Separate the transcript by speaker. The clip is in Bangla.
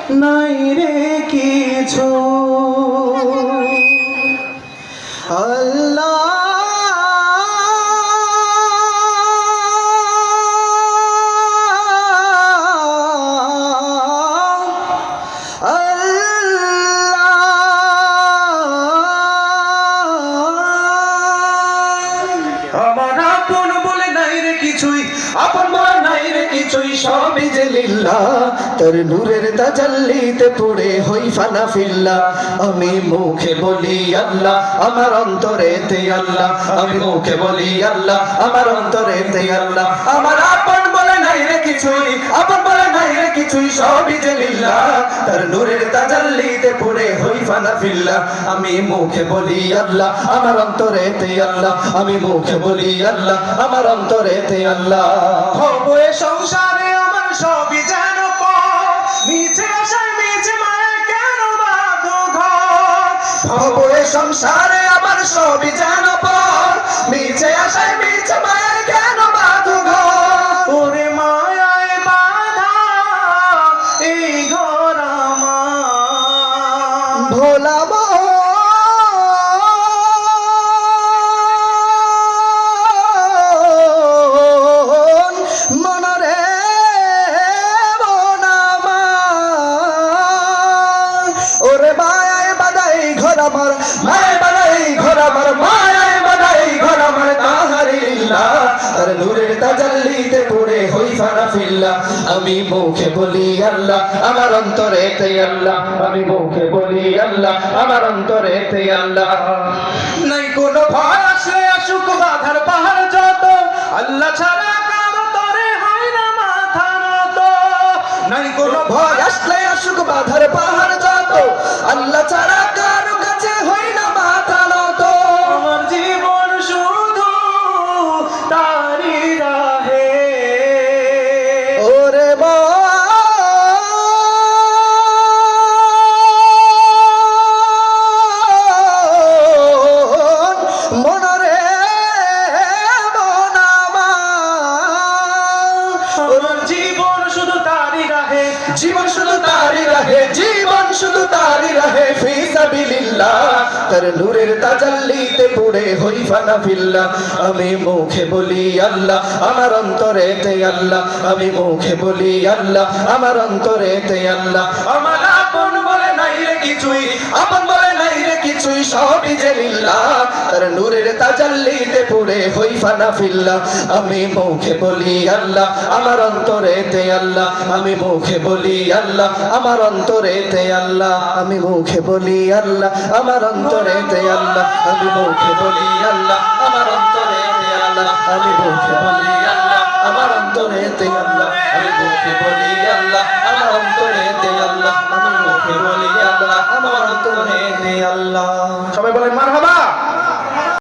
Speaker 1: নাই রে কিছু আল্লাহ আমার আপন বলে নাই রে কিছুই, আপন বলে নাই রে কিছুই, সবই যে লিল্লাহ। তার নূরের তাজাল্লিতে পড়ে হই ফানা ফিল্লাহ। আমি মুখে বলি আল্লাহ, আমার অন্তরেতে আল্লাহ। আমি মুখে বলি আল্লাহ, আমার অন্তরেতে আল্লাহ। আমার আপন বলে নাই রে কিছুই, আপন বলে নাই রে কিছুই, সবই যে লিল্লাহ। তার নূরের তাজাল্লিতে পড়ে হই ফানা ফিল্লাহ। আমি মুখে বলি আল্লাহ, আমার অন্তরেতে আল্লাহ। আমি মুখে বলি আল্লাহ, আমার অন্তরেতে আল্লাহ। হবে সংসারে আমার সবই যেন মিছে আশায় মিছে মায়া কেন বাঁধো ঘর। হবে সংসারে আমার সবই যেন মিছে আশায় মিছে মায়া কেন বাঁধো ঘর। ওরে মায়ায় বাঁধা এই ঘর আমার ভোলাবো আমার মায় বানাই ঘর আমার, মায় বানাই ঘর আমার, তাহারি লিল্লাহ। তার নূরের তাজাল্লিতে পড়ে হই ফানা ফিল্লাহ। আমি মুখে বলি আল্লাহ, আমার অন্তরেতে আল্লাহ। আমি মুখে বলি আল্লাহ, আমার অন্তরেতে আল্লাহ। নাই কোনো ভয় আসলে আসুক বাধার পাহাড় যত, আল্লাহ ছাড়া কারো তরে হয় না মাথা নত। নাই কোনো ভয় আসলে আসুক বাধার পাহাড় যত, আল্লাহ ছাড়া কারো কাছে হয় না মাথা নত। আমার জীবন শুধু তারি রাহে ওরে মনরে আমার জীবন শুধু তারি রাহে, জীবন শুধু তারি রাহে, জীবন শুধু তারি রাহে ফি সাবিলিল্লাহ। তার নূরের তাজাল্লিতে পড়ে হই ফানা ফিল্লাহ। আমি মুখে বলি আল্লাহ, আমার অন্তরেতে আল্লাহ। আমি মুখে বলি আল্লাহ, আমার অন্তরেতে আল্লাহ। আমার আপন বলে নাই রে কিছুই, আপন বলে নাই রে কিছুই, সবই যে লিল্লাহ। তার নূরের তাজাল্লিতে পড়ে হই ফানা ফিল্লাহ। আমি মুখে বলি আল্লাহ, আমার অন্তরেতে আল্লাহ। আমি মুখে বলি আল্লাহ, আমার অন্তরেতে আল্লাহ। আমি মুখে বলি আল্লাহ, আমার অন্তরেতে আল্লাহ। আমি মুখে বলি আল্লাহ, আমার অন্তরেতে আল্লাহ। আমি মুখে বলি আল্লাহ, আমার অন্তরেতে আল্লাহ। আমি মুখে বলি আল্লাহ, আমার অন্তরেতে আল্লাহ।